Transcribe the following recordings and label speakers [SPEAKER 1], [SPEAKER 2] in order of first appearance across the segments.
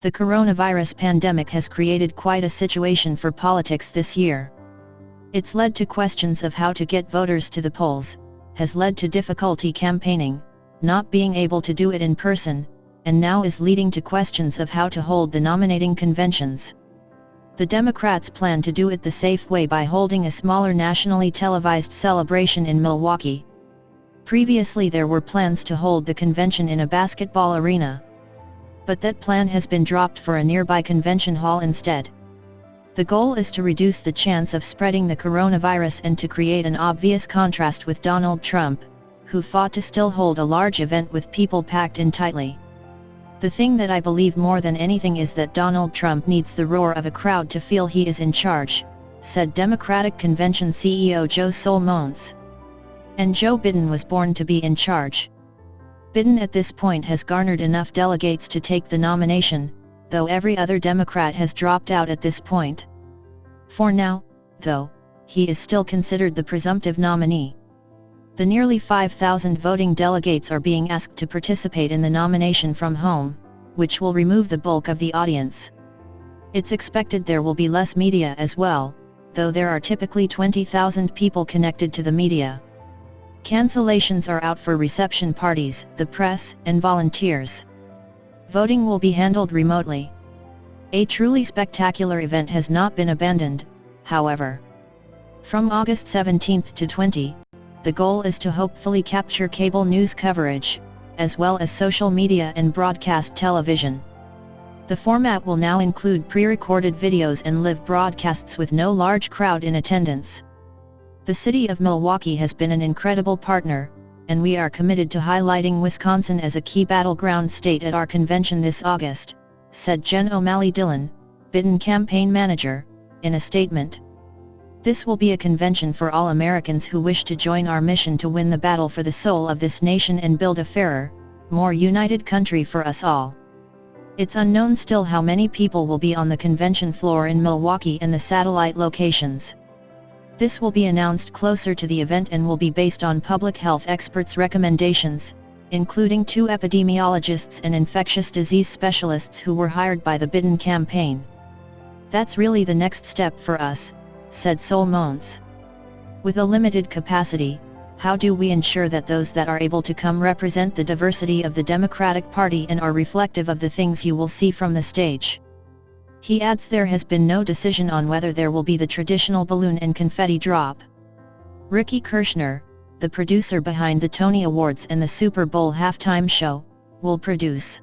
[SPEAKER 1] The coronavirus pandemic has created quite a situation for politics this year. It's led to questions of how to get voters to the polls, has led to difficulty campaigning, not being able to do it in person, and now is leading to questions of how to hold the nominating conventions. The Democrats plan to do it the safe way by holding a smaller nationally televised celebration in Milwaukee. Previously there were plans to hold the convention in a basketball arena, but that plan has been dropped for a nearby convention hall instead. The goal is to reduce the chance of spreading the coronavirus and to create an obvious contrast with Donald Trump, who fought to still hold a large event with people packed in tightly. The thing that I believe more than anything is that Donald Trump needs the roar of a crowd to feel he is in charge, said Democratic Convention CEO Joe Solmonese. And Joe Biden was born to be in charge. Biden at this point has garnered enough delegates to take the nomination, though every other Democrat has dropped out at this point. For now, though, he is still considered the presumptive nominee. The nearly 5,000 voting delegates are being asked to participate in the nomination from home, which will remove the bulk of the audience. It's expected there will be less media as well, though there are typically 20,000 people connected to the media. Cancellations are out for reception parties, the press, and volunteers. Voting will be handled remotely. A truly spectacular event has not been abandoned, however. From August 17 to 20, the goal is to hopefully capture cable news coverage, as well as social media and broadcast television. The format will now include pre-recorded videos and live broadcasts with no large crowd in attendance. The city of Milwaukee has been an incredible partner, and we are committed to highlighting Wisconsin as a key battleground state at our convention this August, said Jen O'Malley Dillon, Biden campaign manager, in a statement. This will be a convention for all Americans who wish to join our mission to win the battle for the soul of this nation and build a fairer, more united country for us all. It's unknown still how many people will be on the convention floor in Milwaukee and the satellite locations. This will be announced closer to the event and will be based on public health experts' recommendations, including 2 epidemiologists and infectious disease specialists who were hired by the Biden campaign. That's really the next step for us, said Solmonese. With a limited capacity, how do we ensure that those that are able to come represent the diversity of the Democratic Party and are reflective of the things you will see from the stage? He adds there has been no decision on whether there will be the traditional balloon and confetti drop. Ricky Kirshner, the producer behind the Tony Awards and the Super Bowl halftime show, will produce.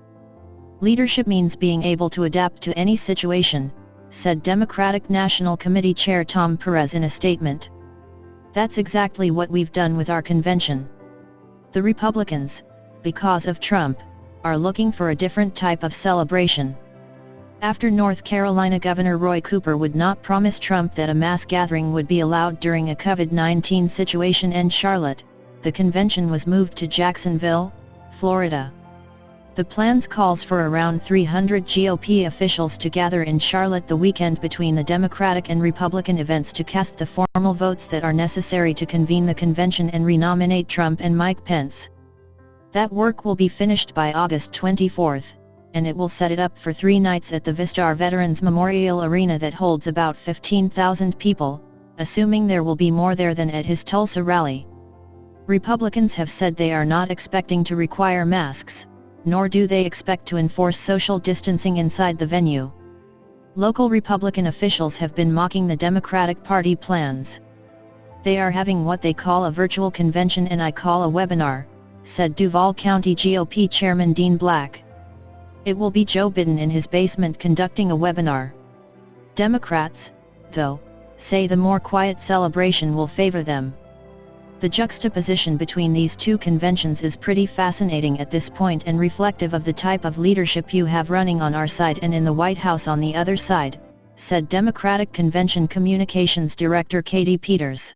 [SPEAKER 1] Leadership means being able to adapt to any situation, said Democratic National Committee Chair Tom Perez in a statement. That's exactly what we've done with our convention. The Republicans, because of Trump, are looking for a different type of celebration. After North Carolina Governor Roy Cooper would not promise Trump that a mass gathering would be allowed during a COVID-19 situation in Charlotte, the convention was moved to Jacksonville, Florida. The plans calls for around 300 GOP officials to gather in Charlotte the weekend between the Democratic and Republican events to cast the formal votes that are necessary to convene the convention and renominate Trump and Mike Pence. That work will be finished by August 24. And it will set it up for 3 nights at the Vistar Veterans Memorial Arena that holds about 15,000 people, assuming there will be more there than at his Tulsa rally. Republicans have said they are not expecting to require masks, nor do they expect to enforce social distancing inside the venue. Local Republican officials have been mocking the Democratic Party plans. They are having what they call a virtual convention and I call a webinar, said Duval County GOP Chairman Dean Black. It will be Joe Biden in his basement conducting a webinar. Democrats, though, say the more quiet celebration will favor them. The juxtaposition between these 2 conventions is pretty fascinating at this point and reflective of the type of leadership you have running on our side and in the White House on the other side, said Democratic Convention Communications Director Katie Peters.